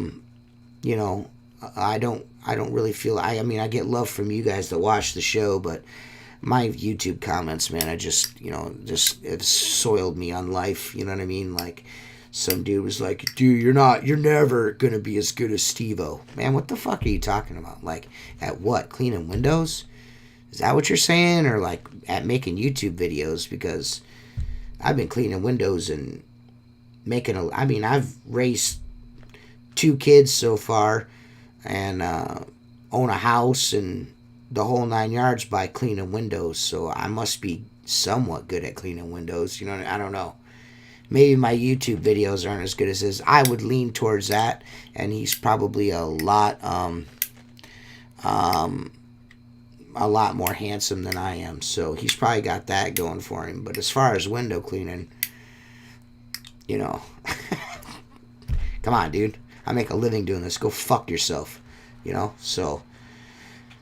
don't really feel, I get love from you guys that watch the show, but my YouTube comments, man, I just it's soiled me on life. You know what I mean? Like, some dude was like, dude, you're never gonna be as good as Steve-O. Man, what the fuck are you talking about? Like, at what? Cleaning windows? Is that what you're saying? Or like at making YouTube videos? Because I've been cleaning windows and I've raised 2 kids so far, and own a house and the whole 9 yards by cleaning windows. So I must be somewhat good at cleaning windows. I don't know. Maybe my YouTube videos aren't as good as his. I would lean towards that, and he's probably a lot more handsome than I am, so he's probably got that going for him. But as far as window cleaning, come on, dude. I make a living doing this. Go fuck yourself, So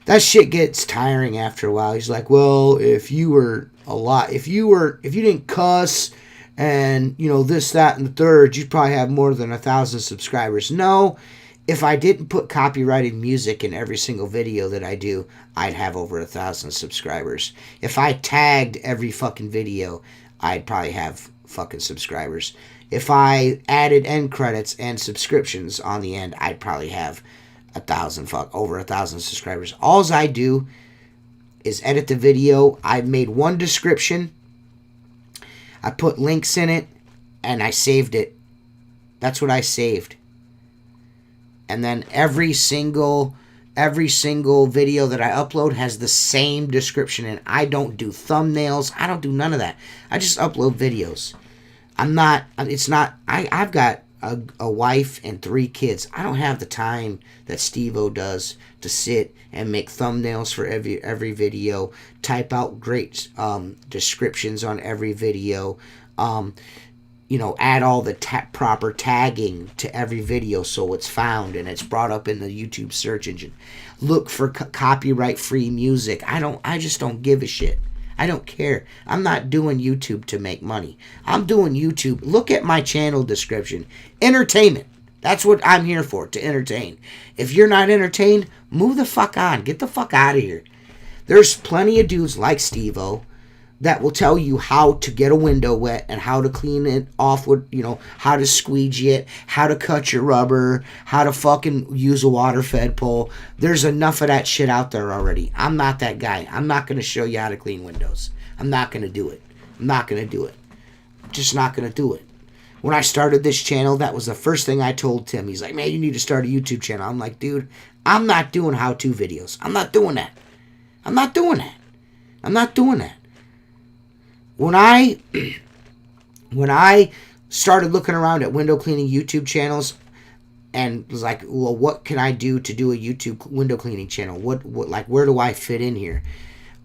that shit gets tiring after a while. He's like, well, if you didn't cuss and this, that, and the third, you'd probably have more than 1,000 subscribers. No. If I didn't put copyrighted music in every single video that I do, I'd have over 1,000 subscribers. If I tagged every fucking video, I'd probably have fucking subscribers. If I added end credits and subscriptions on the end, I'd probably have over 1,000 subscribers. All I do is edit the video. I made one description. I put links in it, and I saved it. That's what I saved. And then every single video that I upload has the same description, and I don't do thumbnails. I don't do none of that. I just upload videos. I've got a wife and 3 kids. I don't have the time that Steve-O does to sit and make thumbnails for every video, type out great descriptions on every video, add all the proper tagging to every video so it's found and it's brought up in the YouTube search engine. Look for copyright-free music. I just don't give a shit. I don't care. I'm not doing YouTube to make money. I'm doing YouTube. Look at my channel description. Entertainment. That's what I'm here for, to entertain. If you're not entertained, move the fuck on. Get the fuck out of here. There's plenty of dudes like Steve-O that will tell you how to get a window wet and how to clean it off with, how to squeegee it, how to cut your rubber, how to fucking use a water fed pole. There's enough of that shit out there already. I'm not that guy. I'm not going to show you how to clean windows. I'm not going to do it. I'm not going to do it. I'm just not going to do it. When I started this channel, that was the first thing I told Tim. He's like, man, you need to start a YouTube channel. I'm like, dude, I'm not doing how-to videos. I'm not doing that. I'm not doing that. I'm not doing that. When I started looking around at window cleaning YouTube channels and was like, well, what can I do to do a YouTube window cleaning channel? What where do I fit in here?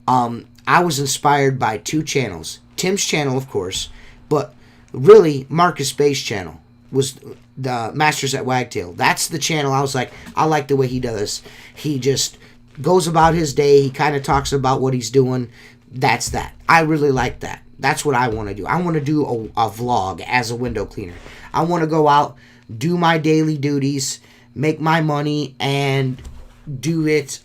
I was inspired by two channels. Tim's channel, of course, but really Marcus Bay's channel was the Masters at Wagtail. That's the channel I was like, I like the way he does. He just goes about his day. He kind of talks about what he's doing. That's that. I really like that. That's what I want to do. I want to do a vlog as a window cleaner. I want to go out, do my daily duties, make my money, and do it,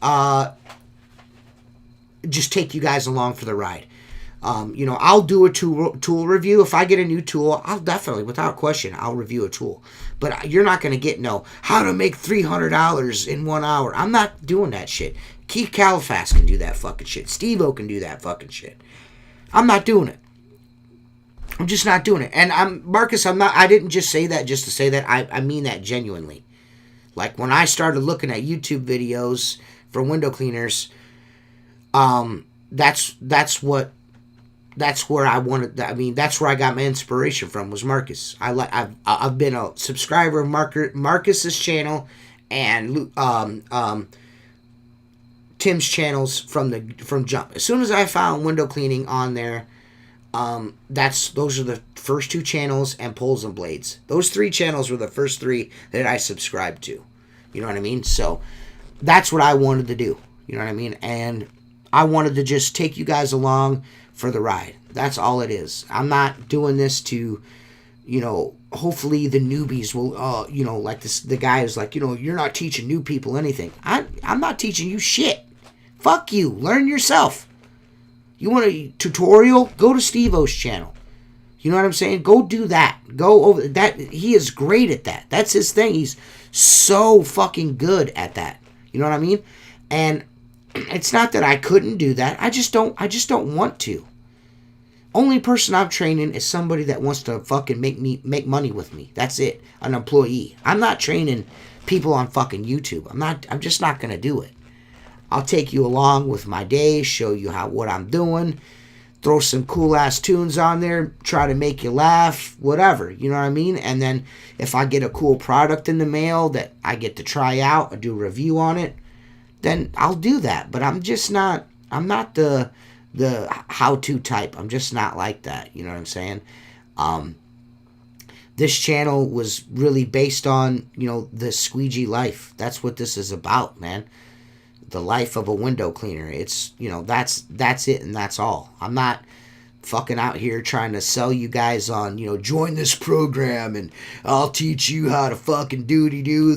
just take you guys along for the ride. I'll do a tool review. If I get a new tool, I'll definitely, without question, I'll review a tool. But you're not going to get how to make $300 in 1 hour. I'm not doing that shit. Keith Caliphas can do that fucking shit. Steve-O can do that fucking shit. I'm not doing it. I'm just not doing it. And I didn't just say that just to say that. I mean that genuinely. Like when I started looking at YouTube videos for window cleaners, that's where I wanted. I mean, that's where I got my inspiration from, was Marcus. I've been a subscriber of Marcus's channel and Tim's channels from jump. As soon as I found window cleaning on there, those are the first two channels, and Poles and Blades. Those three channels were the first three that I subscribed to. You know what I mean? So that's what I wanted to do. You know what I mean? And I wanted to just take you guys along for the ride. That's all it is. I'm not doing this to, hopefully the newbies will, like this. The guy is like, you're not teaching new people anything. I'm not teaching you shit. Fuck you. Learn yourself. You want a tutorial? Go to Steve-O's channel. You know what I'm saying? Go do that. Go over that. He is great at that. That's his thing. He's so fucking good at that. You know what I mean? And it's not that I couldn't do that. I just don't want to. Only person I'm training is somebody that wants to fucking make money with me. That's it. An employee. I'm not training people on fucking YouTube. I'm just not gonna do it. I'll take you along with my day, show you what I'm doing, throw some cool ass tunes on there, try to make you laugh, whatever. You know what I mean? And then if I get a cool product in the mail that I get to try out or do a review on it, then I'll do that. But I'm not the how-to type. I'm just not like that. You know what I'm saying? This channel was really based on, the Squeegee life. That's what this is about, man. The life of a window cleaner. It's, that's it and that's all. I'm not fucking out here trying to sell you guys on, join this program and I'll teach you how to fucking do the do.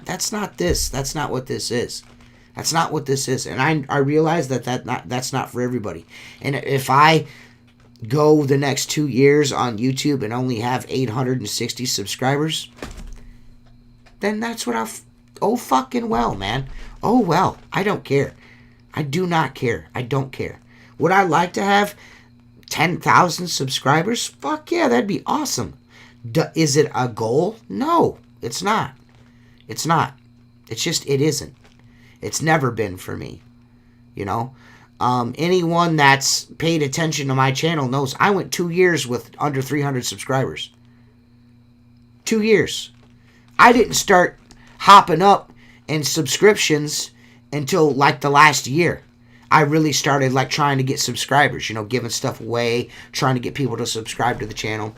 That's not this. That's not what this is. That's not what this is. And I realize that's not for everybody. And if I go the next 2 years on YouTube and only have 860 subscribers, then that's what oh fucking well, man. Oh well. I don't care. I do not care. I don't care. Would I like to have 10,000 subscribers? Fuck yeah, that'd be awesome. Is it a goal? No, it's not. It's not. It's just, it isn't. It's never been for me. Anyone that's paid attention to my channel knows I went 2 years with under 300 subscribers. 2 years. I didn't start hopping up in subscriptions until like the last year. I really started like trying to get subscribers, giving stuff away, trying to get people to subscribe to the channel.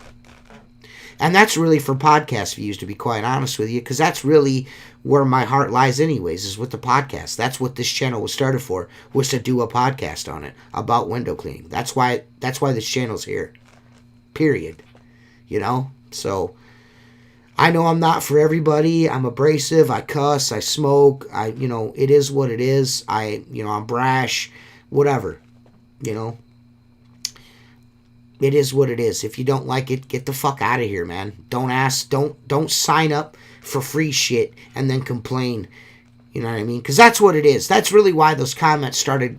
And that's really for podcast views, to be quite honest with you, because that's really where my heart lies anyways, is with the podcast. That's what this channel was started for, was to do a podcast on it, about window cleaning. That's why this channel's here. Period. So I know I'm not for everybody. I'm abrasive. I cuss. I smoke. It is what it is. I'm brash. Whatever. It is what it is. If you don't like it, get the fuck out of here, man. Don't ask. Don't sign up for free shit and then complain. You know what I mean? Because that's what it is. That's really why those comments started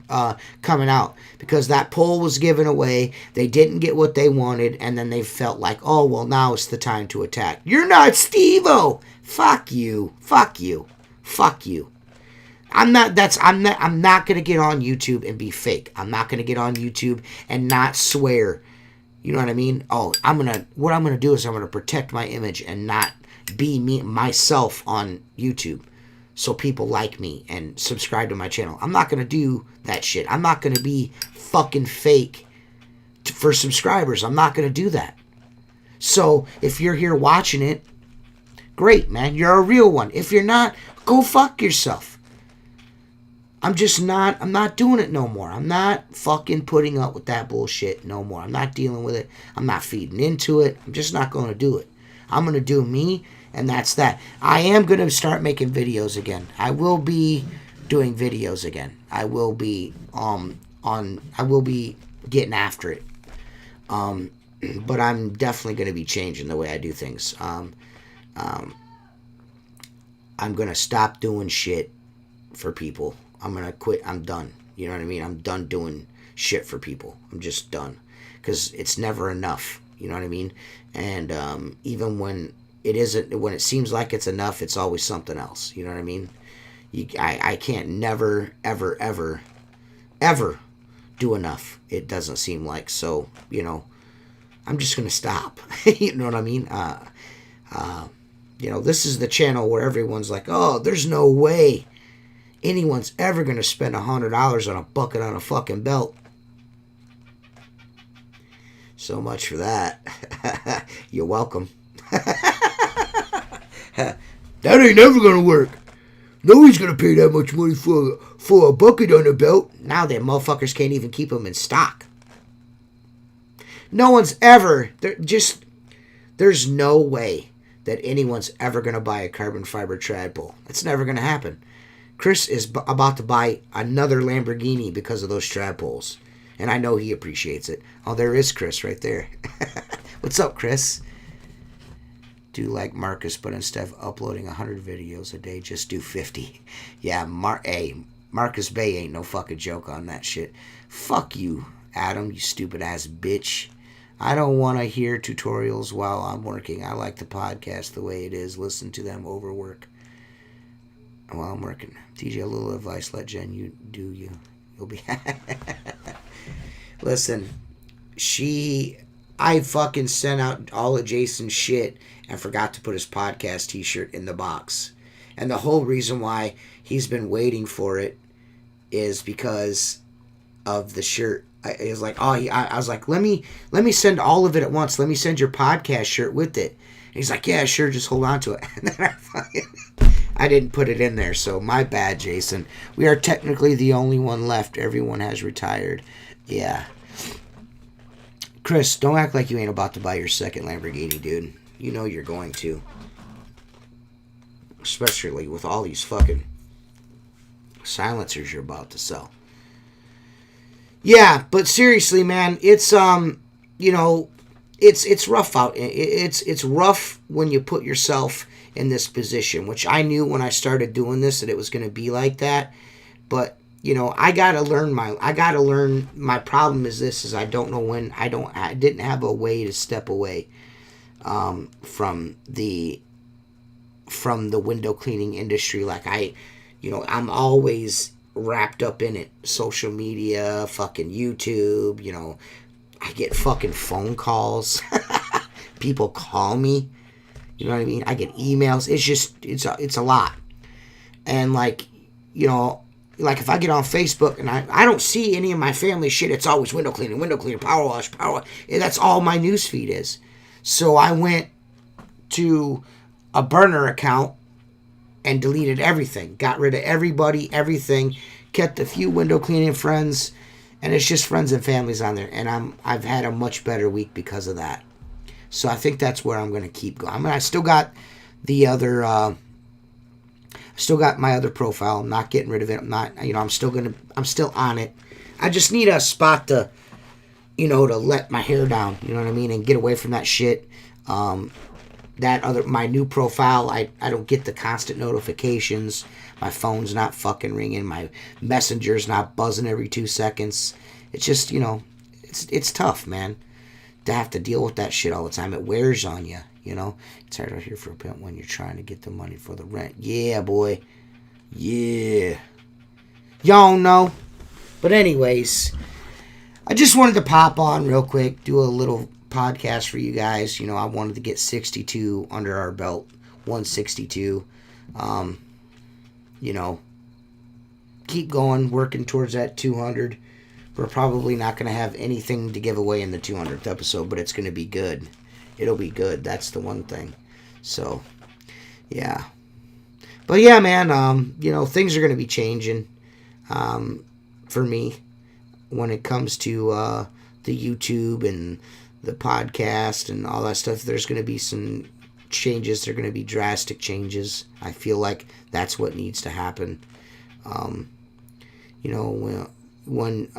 coming out. Because that poll was given away. They didn't get what they wanted. And then they felt like, oh, well, now it's the time to attack. You're not Steve-O. Fuck you. Fuck you. Fuck you. I'm not going to get on YouTube and be fake. I'm not going to get on YouTube and not swear. You know what I mean? Oh, what I'm going to do is I'm going to protect my image and not be myself on YouTube. so people like me and subscribe to my channel. I'm not going to do that shit. I'm not going to be fucking fake for subscribers. I'm not going to do that. So if you're here watching it, great, man. You're a real one. If you're not, go fuck yourself. I'm not doing it no more. I'm not fucking putting up with that bullshit no more. I'm not dealing with it. I'm not feeding into it. I'm just not going to do it. I'm going to do me, and that's that. I am going to start making videos again. I will be doing videos again. I will be I will be getting after it. But I'm definitely going to be changing the way I do things. I'm going to stop doing shit for people. I'm going to quit. I'm done. You know what I mean? I'm done doing shit for people. I'm just done. Because it's never enough. You know what I mean? And even when it isn't, when it seems like it's enough, it's always something else. You know what I mean? I can't never, ever, ever, ever do enough. It doesn't seem like. So, you know, I'm just going to stop. You know what I mean? You know, this is the channel where everyone's like, oh, there's no way anyone's ever going to spend $100 on a bucket on a fucking belt. So much for that. You're welcome. That ain't never going to work. Nobody's going to pay that much money for a bucket on a belt. Now that motherfuckers can't even keep them in stock. No one's ever, there's no way that anyone's ever going to buy a carbon fiber trad pole. It's never going to happen. Chris is about to buy another Lamborghini because of those trad poles. And I know he appreciates it. Oh, there is Chris right there. What's up, Chris? Do like Marcus, but instead of uploading 100 videos a day, just do 50. Yeah, Marcus Bay ain't no fucking joke on that shit. Fuck you, Adam, you stupid ass bitch. I don't want to hear tutorials while I'm working. I like the podcast the way it is. Listen to them over work while I'm working. TJ, a little advice. Let Jen do you. You'll be... Listen, I fucking sent out all of Jason's shit and forgot to put his podcast t-shirt in the box. And the whole reason why he's been waiting for it is because of the shirt. I was like, I was like, let me send all of it at once. Let me send your podcast shirt with it. And he's like, yeah, sure, just hold on to it. And then I didn't put it in there, so my bad, Jason. We are technically the only one left. Everyone has retired. Yeah. Chris, don't act like you ain't about to buy your second Lamborghini, dude. You know you're going to. Especially with all these fucking silencers you're about to sell. Yeah, but seriously, man, it's you know, it's rough out. It's rough when you put yourself in this position, which I knew when I started doing this that it was going to be like that. But you know, I gotta learn. My problem is this: is I don't know when. I didn't have a way to step away from the window cleaning industry. Like I'm always wrapped up in it. Social media, fucking YouTube, you know, I get fucking phone calls. People call me. You know what I mean? I get emails. It's just, it's a lot. And like, you know, like if I get on Facebook and I don't see any of my family shit, it's always window cleaner, power wash. That's all my news feed is. So I went to a burner account and deleted everything. Got rid of everybody, everything. Kept a few window cleaning friends, and it's just friends and families on there. And I've had a much better week because of that. So I think that's where I'm going to keep going. I mean, I still got the other, still got my other profile. I'm not getting rid of it. I'm not, you know, I'm still on it. I just need a spot to, you know, to let my hair down, you know what I mean, and get away from that shit. My new profile, I don't get the constant notifications. My phone's not fucking ringing. My messenger's not buzzing every 2 seconds. It's just, you know, it's tough, man, to have to deal with that shit all the time. It wears on you, you know. It's hard out here for a pimp when you're trying to get the money for the rent. Yeah, boy. Yeah. Y'all know. But anyways, I just wanted to pop on real quick, do a little podcast for you guys. You know, I wanted to get 62 under our belt, 162. you know, keep going, working towards that 200. We're probably not going to have anything to give away in the 200th episode, but it's going to be good. It'll be good. That's the one thing. So, yeah. But yeah, man, you know, things are going to be changing for me when it comes to the YouTube and the podcast and all that stuff. There's going to be some changes. They're going to be drastic changes. I feel like that's what needs to happen. You know, when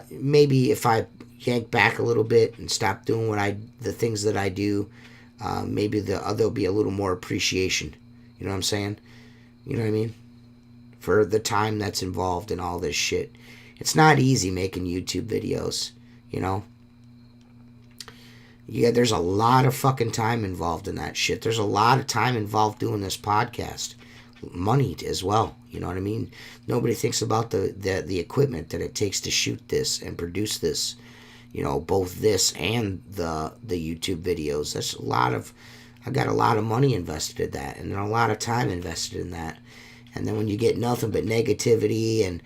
maybe if I yank back a little bit and stop doing the things that I do, maybe there'll be a little more appreciation. You know what I'm saying? You know what I mean? For the time that's involved in all this shit. It's not easy making YouTube videos, you know? Yeah, there's a lot of fucking time involved in that shit. There's a lot of time involved doing this podcast. Money as well, you know what I mean? Nobody thinks about the equipment that it takes to shoot this and produce this, you know, both this and the YouTube videos. That's I got a lot of money invested in that, and a lot of time invested in that. And then when you get nothing but negativity, and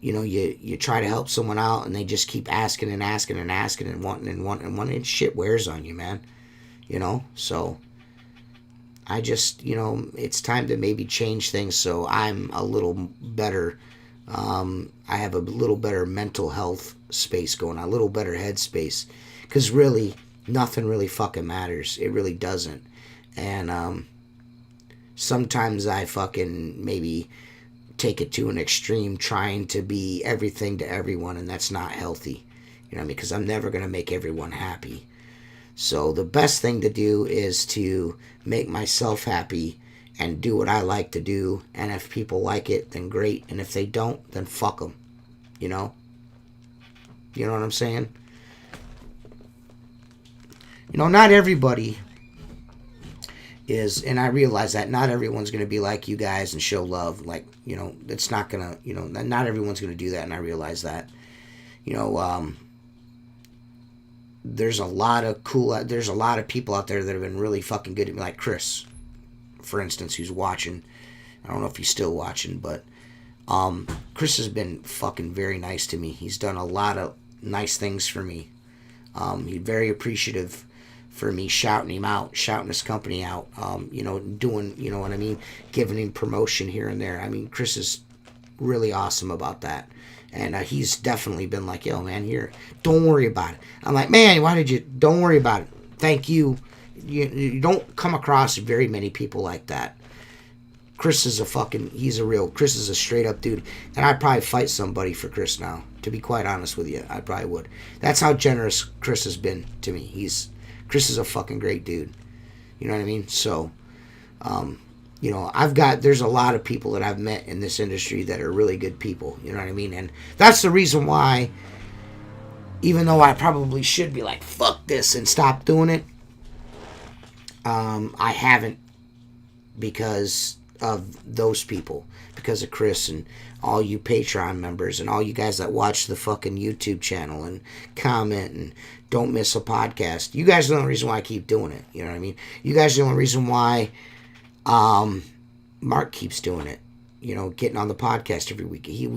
you know, you try to help someone out and they just keep asking and asking and asking and wanting and wanting and wanting, and shit wears on you, man. You know, so I just, you know, it's time to maybe change things so I'm a little better. I have a little better mental health space going on, a little better headspace. Because really, nothing really fucking matters. It really doesn't. And sometimes I fucking maybe take it to an extreme, trying to be everything to everyone, and that's not healthy. You know what I mean? Because I'm never going to make everyone happy. So the best thing to do is to make myself happy and do what I like to do. And if people like it, then great. And if they don't, then fuck them. You know? You know what I'm saying? You know, not everybody is, and I realize that not everyone's going to be like you guys and show love. Like, you know, it's not going to, you know, not everyone's going to do that, and I realize that. You know, there's a lot of people out there that have been really fucking good at me, like Chris, for instance, who's watching. I don't know if he's still watching, but Chris has been fucking very nice to me. He's done a lot of nice things for me. He's very appreciative for me shouting him out, shouting his company out, you know, doing, you know what I mean, giving him promotion here and there. I mean, Chris is really awesome about that. And he's definitely been like, yo, man, here, don't worry about it. I'm like, man, don't worry about it. Thank you. You don't come across very many people like that. Chris is Chris is a straight up dude. And I'd probably fight somebody for Chris now, to be quite honest with you. I probably would. That's how generous Chris has been to me. Chris is a fucking great dude. You know what I mean? So, you know, there's a lot of people that I've met in this industry that are really good people. You know what I mean? And that's the reason why, even though I probably should be like, fuck this and stop doing it, I haven't, because of those people, because of Chris and all you Patreon members and all you guys that watch the fucking YouTube channel and comment and don't miss a podcast. You guys are the only reason why I keep doing it. You know what I mean? You guys are the only reason why Mark keeps doing it. You know, getting on the podcast every week. He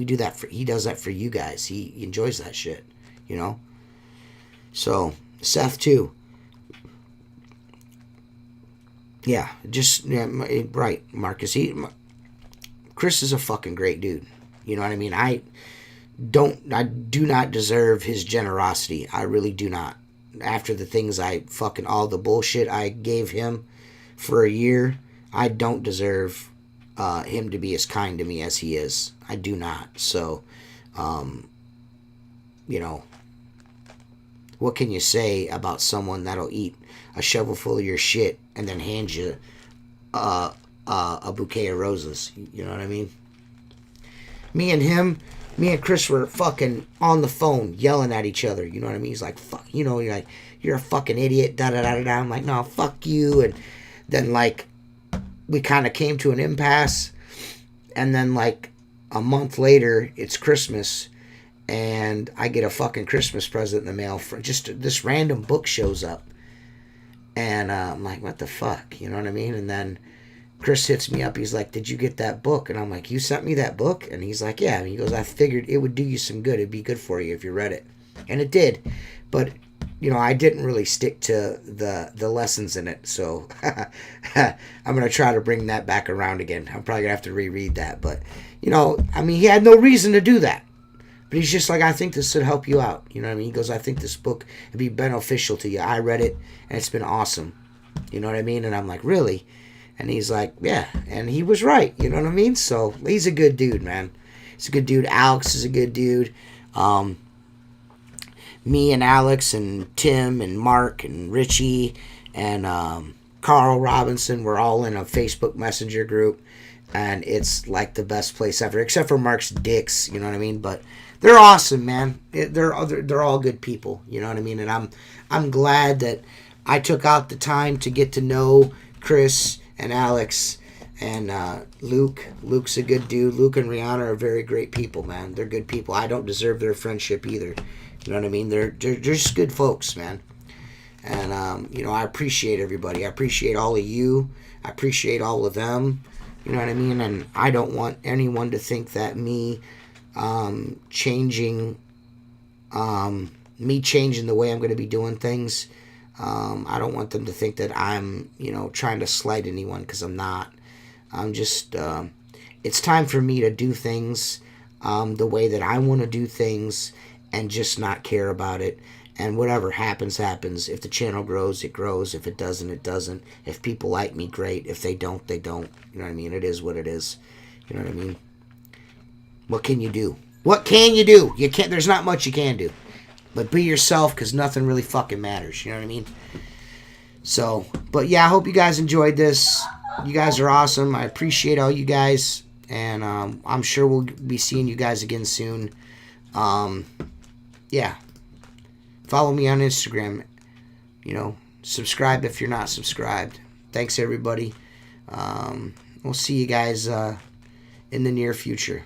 does that for you guys. He enjoys that shit. You know? So, Seth too. Yeah, right, Marcus. Chris is a fucking great dude. You know what I mean? I do not deserve his generosity. I really do not. After the things all the bullshit I gave him for a year, I don't deserve him to be as kind to me as he is. I do not. So, you know, what can you say about someone that'll eat a shovel full of your shit and then hand you a bouquet of roses? You know what I mean? Me and Chris were fucking on the phone yelling at each other. You know what I mean? He's like, fuck, you know, you're like, you're a fucking idiot, da-da-da-da-da. I'm like, no, fuck you. And then, like, we kind of came to an impasse. And then, like, a month later, it's Christmas. And I get a fucking Christmas present in the mail. Just this random book shows up. And I'm like, what the fuck? You know what I mean? And then Chris hits me up. He's like, "Did you get that book?" And I'm like, "You sent me that book?" And he's like, "Yeah." And he goes, "I figured it would do you some good. It'd be good for you if you read it." And it did. But, I didn't really stick to the lessons in it. So I'm going to try to bring that back around again. I'm probably going to have to reread that. But, he had no reason to do that. But he's just like, "I think this would help you out." You know what I mean? He goes, "I think this book would be beneficial to you. I read it, and it's been awesome." You know what I mean? And I'm like, "Really?" And he's like, "Yeah." And he was right. You know what I mean? So he's a good dude, man. He's a good dude. Alex is a good dude. Me and Alex and Tim and Mark and Richie and Carl Robinson, we're all in a Facebook Messenger group. And it's like the best place ever, except for Mark's dicks. You know what I mean? But they're awesome, man. They're all good people. You know what I mean? And I'm glad that I took out the time to get to know Chris and Alex and Luke. Luke's a good dude. Luke and Rihanna are very great people, man. They're good people. I don't deserve their friendship either. You know what I mean? They're just good folks, man. And, I appreciate everybody. I appreciate all of you. I appreciate all of them. You know what I mean? And I don't want anyone to think that me changing the way I'm going to be doing things, I don't want them to think that I'm, trying to slight anyone, because I'm not. I'm just, it's time for me to do things the way that I want to do things and just not care about it. And whatever happens, happens. If the channel grows, it grows. If it doesn't, it doesn't. If people like me, great. If they don't, they don't. You know what I mean? It is what it is. You know what I mean? What can you do? What can you do? You can't. There's not much you can do. But be yourself, because nothing really fucking matters. You know what I mean? So, but yeah, I hope you guys enjoyed this. You guys are awesome. I appreciate all you guys. And I'm sure we'll be seeing you guys again soon. Yeah. Follow me on Instagram. Subscribe if you're not subscribed. Thanks, everybody. We'll see you guys in the near future.